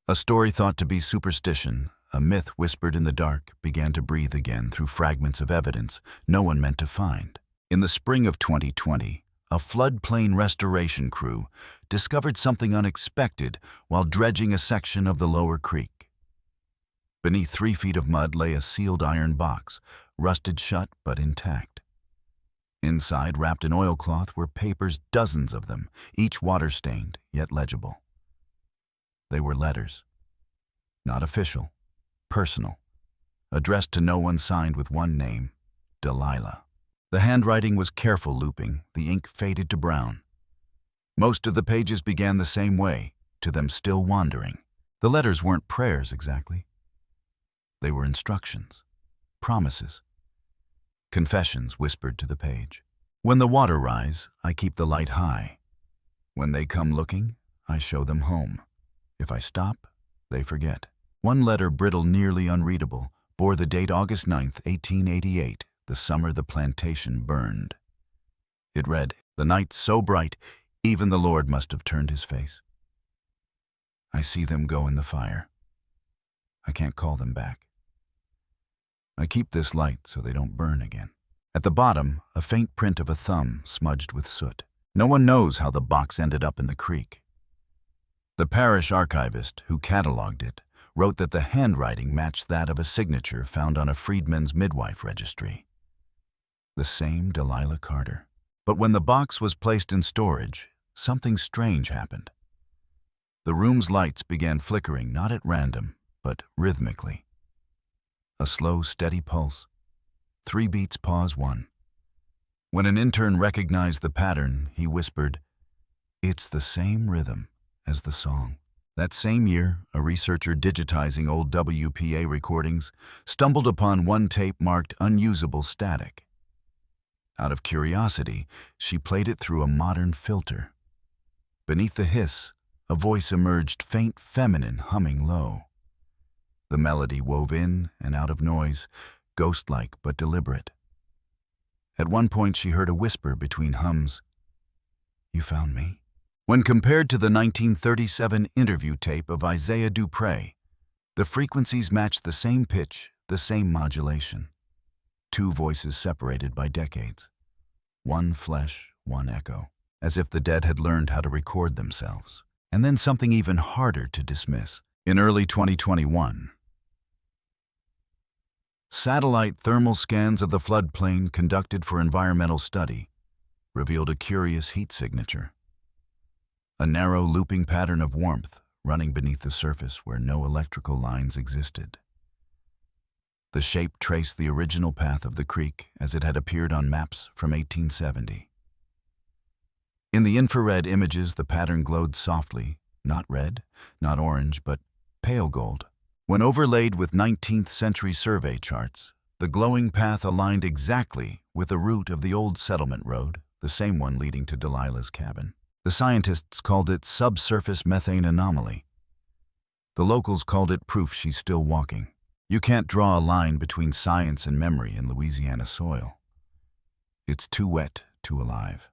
A story thought to be superstition, a myth whispered in the dark, began to breathe again through fragments of evidence no one meant to find. In the spring of 2020, a floodplain restoration crew discovered something unexpected while dredging a section of the lower creek. Beneath 3 feet of mud lay a sealed iron box, rusted shut but intact. Inside, wrapped in oilcloth, were papers, dozens of them, each water-stained, yet legible. They were letters. Not official. Personal, addressed to no one, signed with one name, Delilah. The handwriting was careful looping, the ink faded to brown. Most of the pages began the same way, to them still wandering. The letters weren't prayers exactly. They were instructions, promises, confessions whispered to the page. When the water rise, I keep the light high. When they come looking, I show them home. If I stop, they forget. One letter, brittle, nearly unreadable, bore the date August 9th, 1888, the summer the plantation burned. It read, "The night so bright, even the Lord must have turned his face. I see them go in the fire. I can't call them back. I keep this light so they don't burn again." At the bottom, a faint print of a thumb smudged with soot. No one knows how the box ended up in the creek. The parish archivist who cataloged it wrote that the handwriting matched that of a signature found on a freedman's midwife registry. The same Delilah Carter. But when the box was placed in storage, something strange happened. The room's lights began flickering, not at random, but rhythmically. A slow, steady pulse. 3 beats, pause, 1. When an intern recognized the pattern, he whispered, "It's the same rhythm as the song." That same year, a researcher digitizing old WPA recordings stumbled upon one tape marked unusable static. Out of curiosity, she played it through a modern filter. Beneath the hiss, a voice emerged, faint, feminine, humming low. The melody wove in and out of noise, ghost-like but deliberate. At one point, she heard a whisper between hums, "You found me?" When compared to the 1937 interview tape of Isaiah Dupre, the frequencies matched the same pitch, the same modulation. 2 voices separated by decades. One flesh, one echo, as if the dead had learned how to record themselves. And then something even harder to dismiss. In early 2021, satellite thermal scans of the floodplain conducted for environmental study revealed a curious heat signature. A narrow looping pattern of warmth running beneath the surface where no electrical lines existed. The shape traced the original path of the creek as it had appeared on maps from 1870. In the infrared images, the pattern glowed softly, not red, not orange, but pale gold. When overlaid with 19th century survey charts, the glowing path aligned exactly with the route of the old settlement road, the same one leading to Delilah's cabin. The scientists called it subsurface methane anomaly. The locals called it proof she's still walking. You can't draw a line between science and memory in Louisiana soil. It's too wet, too alive.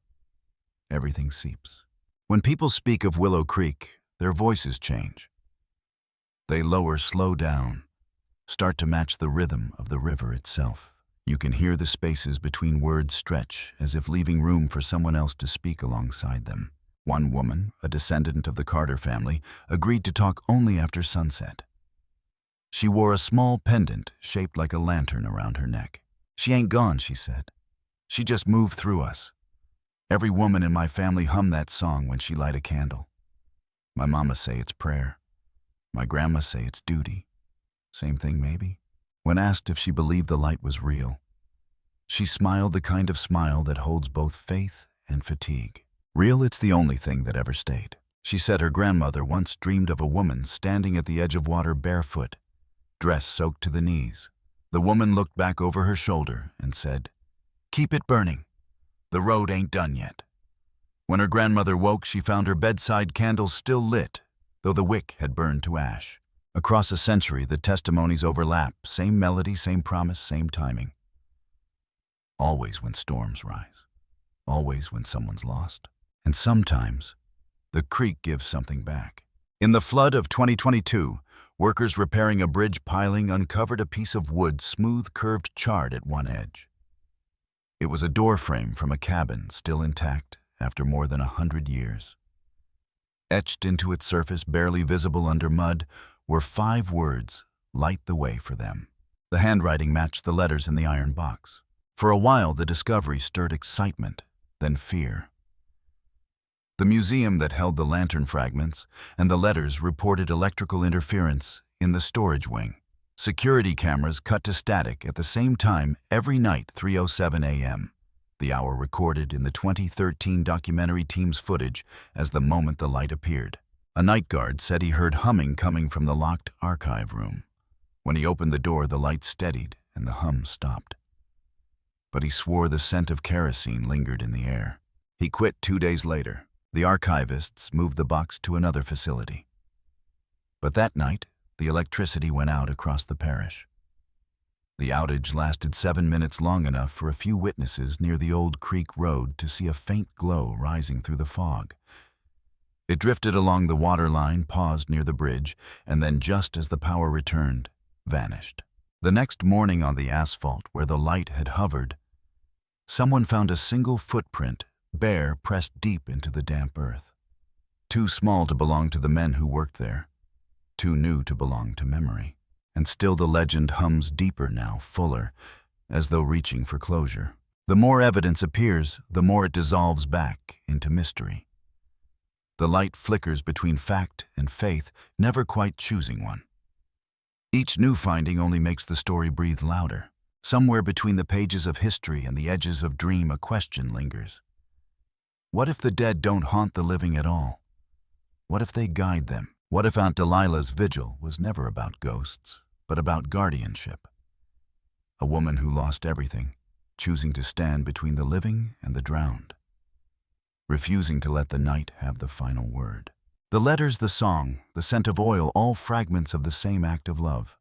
Everything seeps. When people speak of Willow Creek, their voices change. They lower, slow down, start to match the rhythm of the river itself. You can hear the spaces between words stretch, as if leaving room for someone else to speak alongside them. One woman, a descendant of the Carter family, agreed to talk only after sunset. She wore a small pendant shaped like a lantern around her neck. "She ain't gone," she said. "She just moved through us. Every woman in my family hummed that song when she light a candle. My mama say it's prayer. My grandma say it's duty. Same thing, maybe?" When asked if she believed the light was real, she smiled the kind of smile that holds both faith and fatigue. Real, it's the only thing that ever stayed. She said her grandmother once dreamed of a woman standing at the edge of water barefoot, dress soaked to the knees. The woman looked back over her shoulder and said, "Keep it burning. The road ain't done yet." When her grandmother woke, she found her bedside candle still lit, though the wick had burned to ash. Across a century, the testimonies overlap, same melody, same promise, same timing. Always when storms rise, always when someone's lost. And sometimes, the creek gives something back. In the flood of 2022, workers repairing a bridge piling uncovered a piece of wood, smooth, curved, charred at one edge. It was a door frame from a cabin, still intact after more than 100 years. Etched into its surface, barely visible under mud, were 5 words, "Light the way for them." The handwriting matched the letters in the iron box. For a while, the discovery stirred excitement, then fear. The museum that held the lantern fragments and the letters reported electrical interference in the storage wing. Security cameras cut to static at the same time every night, 3:07 a.m., the hour recorded in the 2013 documentary team's footage as the moment the light appeared. A night guard said he heard humming coming from the locked archive room. When he opened the door, the light steadied and the hum stopped. But he swore the scent of kerosene lingered in the air. He quit 2 days later. The archivists moved the box to another facility. But that night, the electricity went out across the parish. The outage lasted 7 minutes, long enough for a few witnesses near the old creek road to see a faint glow rising through the fog. It drifted along the water line, paused near the bridge, and then, just as the power returned, vanished. The next morning, on the asphalt where the light had hovered, someone found a single footprint, bare, pressed deep into the damp earth. Too small to belong to the men who worked there, too new to belong to memory. And still the legend hums deeper now, fuller, as though reaching for closure. The more evidence appears, the more it dissolves back into mystery. The light flickers between fact and faith, never quite choosing one. Each new finding only makes the story breathe louder. Somewhere between the pages of history and the edges of dream, a question lingers. What if the dead don't haunt the living at all? What if they guide them? What if Aunt Delilah's vigil was never about ghosts, but about guardianship? A woman who lost everything, choosing to stand between the living and the drowned, refusing to let the night have the final word. The letters, the song, the scent of oil, all fragments of the same act of love.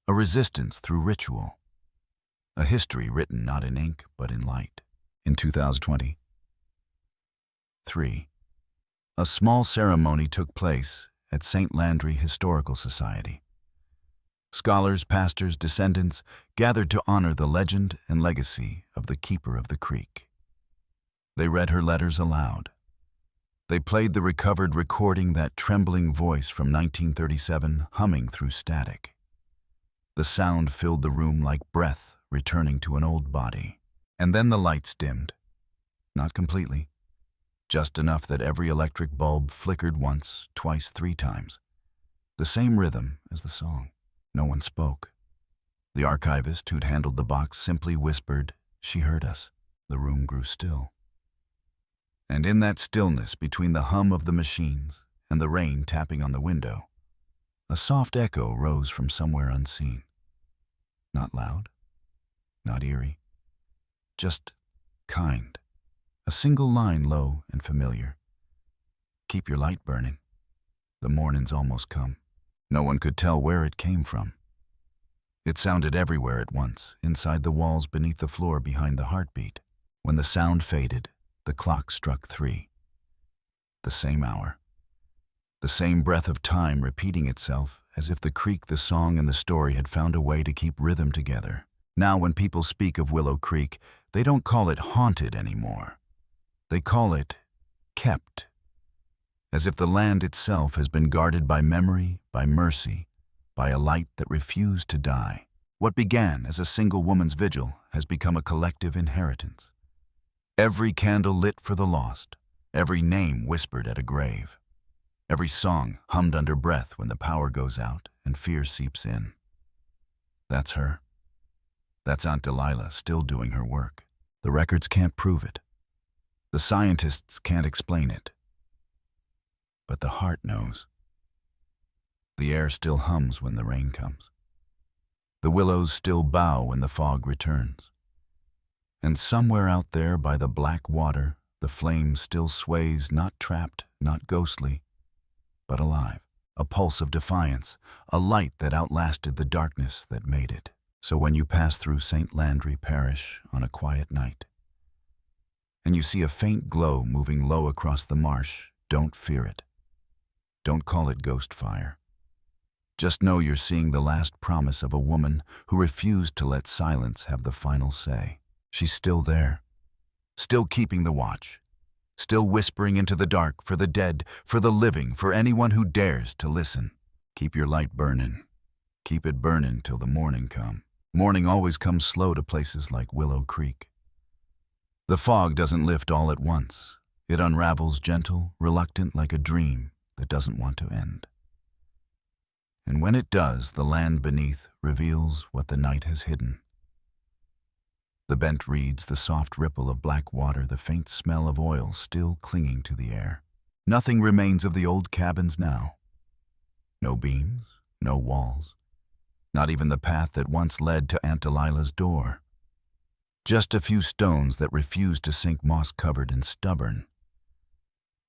A resistance through ritual. A history written not in ink, but in light. In 2020. 3. A small ceremony took place at St. Landry Historical Society. Scholars, pastors, descendants gathered to honor the legend and legacy of the keeper of the creek. They read her letters aloud. They played the recovered recording, that trembling voice from 1937 humming through static. The sound filled the room like breath returning to an old body. And then the lights dimmed. Not completely. just enough that every electric bulb flickered once, twice, 3 times. The same rhythm as the song. No one spoke. The archivist who'd handled the box simply whispered, "She heard us." The room grew still. And in that stillness, between the hum of the machines and the rain tapping on the window, a soft echo rose from somewhere unseen. Not loud, not eerie, just kind. A single line, low and familiar. "Keep your light burning. The morning's almost come." No one could tell where it came from. It sounded everywhere at once, inside the walls, beneath the floor, behind the heartbeat. When the sound faded, the clock struck 3. The same hour. The same breath of time repeating itself, as if the creek, the song, and the story had found a way to keep rhythm together. Now when people speak of Willow Creek, they don't call it haunted anymore. They call it kept. As if the land itself has been guarded by memory, by mercy, by a light that refused to die. What began as a single woman's vigil has become a collective inheritance. Every candle lit for the lost, every name whispered at a grave, every song hummed under breath when the power goes out and fear seeps in. That's her. That's Aunt Delilah, still doing her work. The records can't prove it. The scientists can't explain it. But the heart knows. The air still hums when the rain comes. The willows still bow when the fog returns. And somewhere out there by the black water, the flame still sways, not trapped, not ghostly, but alive. A pulse of defiance, a light that outlasted the darkness that made it. So when you pass through St. Landry Parish on a quiet night, and you see a faint glow moving low across the marsh, don't fear it. Don't call it ghost fire. Just know you're seeing the last promise of a woman who refused to let silence have the final say. She's still there, still keeping the watch, still whispering into the dark for the dead, for the living, for anyone who dares to listen. Keep your light burning. Keep it burning till the morning come. Morning always comes slow to places like Willow Creek. The fog doesn't lift all at once. It unravels gentle, reluctant, like a dream that doesn't want to end. And when it does, the land beneath reveals what the night has hidden. The bent reeds, the soft ripple of black water, the faint smell of oil still clinging to the air. Nothing remains of the old cabins now. No beams, no walls, not even the path that once led to Aunt Delilah's door. Just a few stones that refuse to sink, moss-covered and stubborn.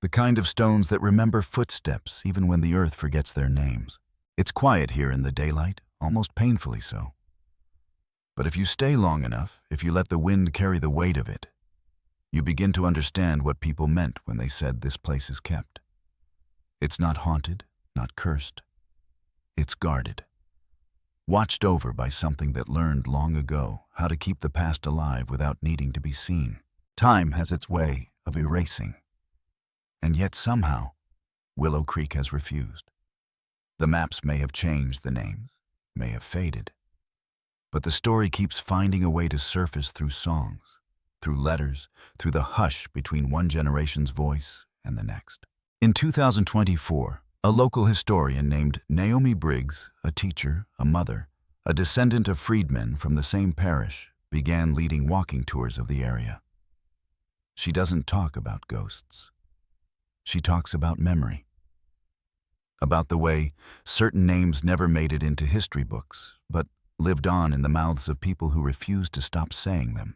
The kind of stones that remember footsteps even when the earth forgets their names. It's quiet here in the daylight, almost painfully so. But if you stay long enough, if you let the wind carry the weight of it, you begin to understand what people meant when they said this place is kept. It's not haunted, not cursed. It's guarded. Watched over by something that learned long ago how to keep the past alive without needing to be seen. Time has its way of erasing. And yet somehow, Willow Creek has refused. The maps may have changed, the names may have faded, but the story keeps finding a way to surface through songs, through letters, through the hush between one generation's voice and the next. In 2024, a local historian named Naomi Briggs, a teacher, a mother, a descendant of freedmen from the same parish, began leading walking tours of the area. She doesn't talk about ghosts. She talks about memory. About the way certain names never made it into history books, but lived on in the mouths of people who refused to stop saying them.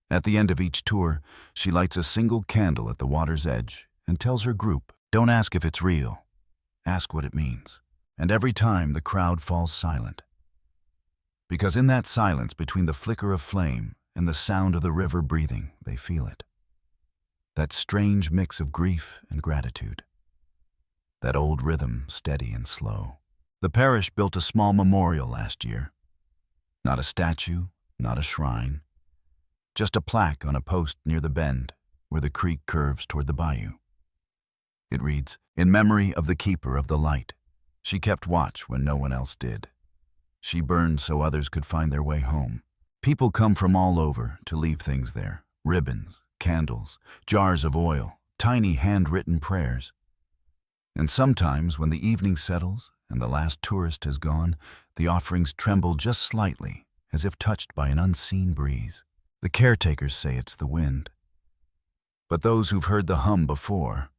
At the end of each tour, she lights a single candle at the water's edge and tells her group, "Don't ask if it's real. Ask what it means." And every time the crowd falls silent. Because in that silence between the flicker of flame and the sound of the river breathing, they feel it. That strange mix of grief and gratitude. That old rhythm, steady and slow. The parish built a small memorial last year. Not a statue, not a shrine. Just a plaque on a post near the bend where the creek curves toward the bayou. It reads, "In memory of the keeper of the light. She kept watch when no one else did. She burned so others could find their way home." People come from all over to leave things there, ribbons, candles, jars of oil, tiny handwritten prayers. And sometimes when the evening settles and the last tourist has gone, the offerings tremble just slightly, as if touched by an unseen breeze. The caretakers say it's the wind. But those who've heard the hum before,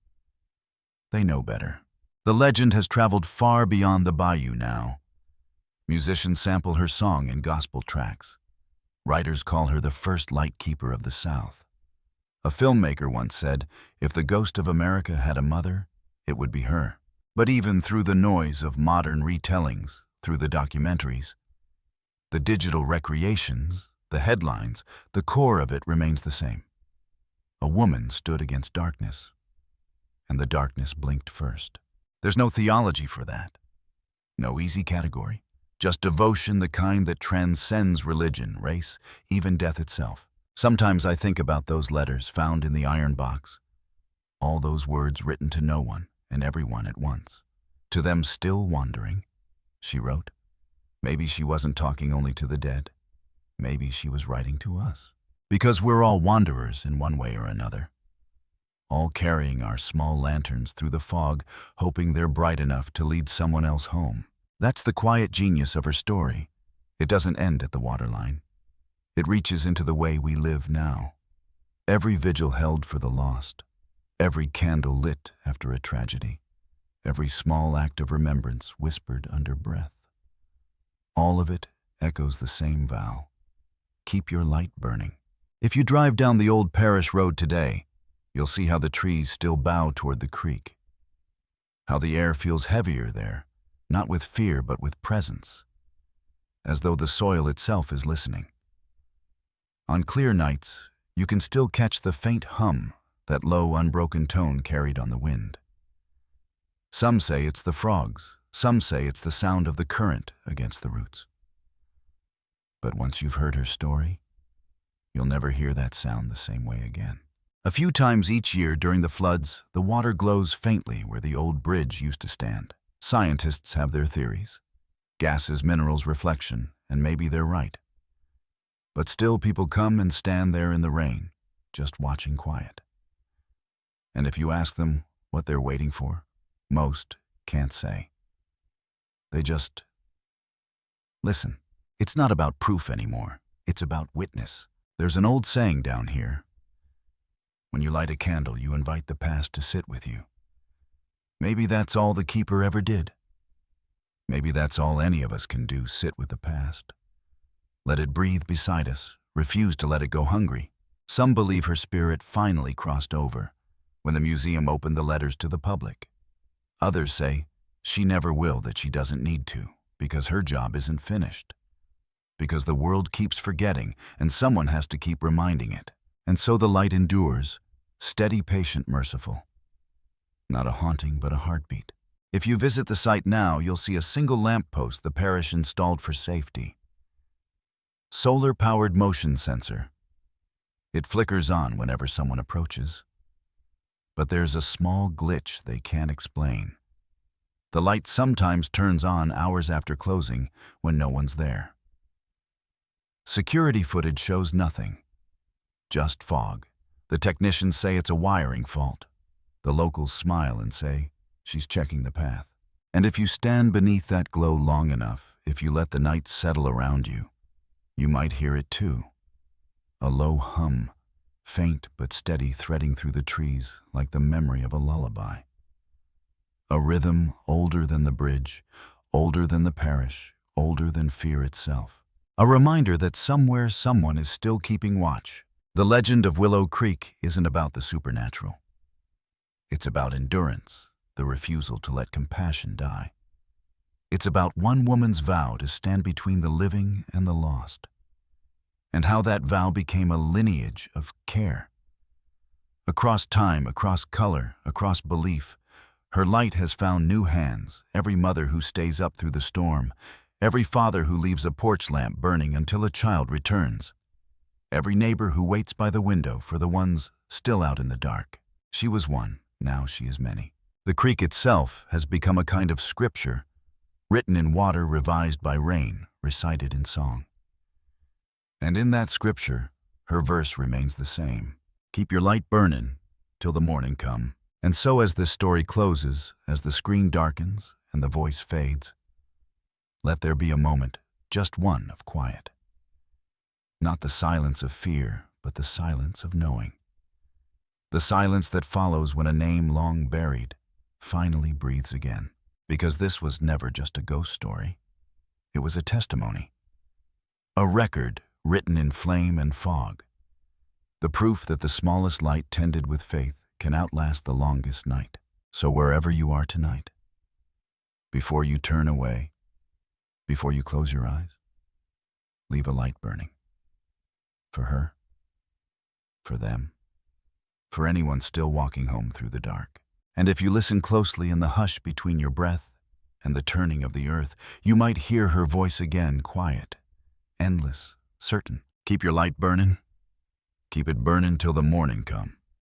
they know better. The legend has traveled far beyond the bayou now. Musicians sample her song in gospel tracks. Writers call her the first light keeper of the South. A filmmaker once said, if the ghost of America had a mother, it would be her. But even through the noise of modern retellings, through the documentaries, the digital recreations, the headlines, the core of it remains the same. A woman stood against darkness, and the darkness blinked first. There's no theology for that. No easy category. Just devotion, the kind that transcends religion, race, even death itself. Sometimes I think about those letters found in the iron box. All those words written to no one and everyone at once. To them still wandering, she wrote. Maybe she wasn't talking only to the dead. Maybe she was writing to us. Because we're all wanderers in one way or another. All carrying our small lanterns through the fog, hoping they're bright enough to lead someone else home. That's the quiet genius of her story. It doesn't end at the waterline. It reaches into the way we live now. Every vigil held for the lost. Every candle lit after a tragedy. Every small act of remembrance whispered under breath. All of it echoes the same vow. Keep your light burning. If you drive down the old parish road today, you'll see how the trees still bow toward the creek. How the air feels heavier there, not with fear but with presence, as though the soil itself is listening. On clear nights, you can still catch the faint hum, that low, unbroken tone carried on the wind. Some say it's the frogs, some say it's the sound of the current against the roots. But once you've heard her story, you'll never hear that sound the same way again. A few times each year during the floods, the water glows faintly where the old bridge used to stand. Scientists have their theories. Gases, minerals, reflection, and maybe they're right. But still people come and stand there in the rain, just watching quiet. And if you ask them what they're waiting for, most can't say. They just listen. It's not about proof anymore. It's about witness. There's an old saying down here. When you light a candle, you invite the past to sit with you. Maybe that's all the keeper ever did. Maybe that's all any of us can do, sit with the past. Let it breathe beside us, refuse to let it go hungry. Some believe her spirit finally crossed over when the museum opened the letters to the public. Others say she never will, that she doesn't need to, because her job isn't finished. Because the world keeps forgetting, and someone has to keep reminding it. And so the light endures, steady, patient, merciful. Not a haunting, but a heartbeat. If you visit the site now, you'll see a single lamppost the parish installed for safety. Solar-powered motion sensor. It flickers on whenever someone approaches. But there's a small glitch they can't explain. The light sometimes turns on hours after closing when no one's there. Security footage shows nothing. Just fog. The technicians say it's a wiring fault. The locals smile and say, she's checking the path. And if you stand beneath that glow long enough, if you let the night settle around you, you might hear it too. A low hum, faint but steady, threading through the trees like the memory of a lullaby. A rhythm older than the bridge, older than the parish, older than fear itself. A reminder that somewhere someone is still keeping watch. The legend of Willow Creek isn't about the supernatural. It's about endurance, the refusal to let compassion die. It's about one woman's vow to stand between the living and the lost, and how that vow became a lineage of care. Across time, across color, across belief, her light has found new hands, every mother who stays up through the storm, every father who leaves a porch lamp burning until a child returns, every neighbor who waits by the window for the ones still out in the dark. She was one, now she is many. The creek itself has become a kind of scripture, written in water, revised by rain, recited in song. And in that scripture, her verse remains the same. Keep your light burnin' till the morning come. And so as this story closes, as the screen darkens and the voice fades, let there be a moment, just one, of quiet. Not the silence of fear, but the silence of knowing. The silence that follows when a name long buried finally breathes again. Because this was never just a ghost story. It was a testimony. A record written in flame and fog. The proof that the smallest light tended with faith can outlast the longest night. So wherever you are tonight, before you turn away, before you close your eyes, leave a light burning. For her, for them, for anyone still walking home through the dark. And if you listen closely in the hush between your breath and the turning of the earth, you might hear her voice again, quiet, endless, certain. Keep your light burnin'. Keep it burnin' till the morning come.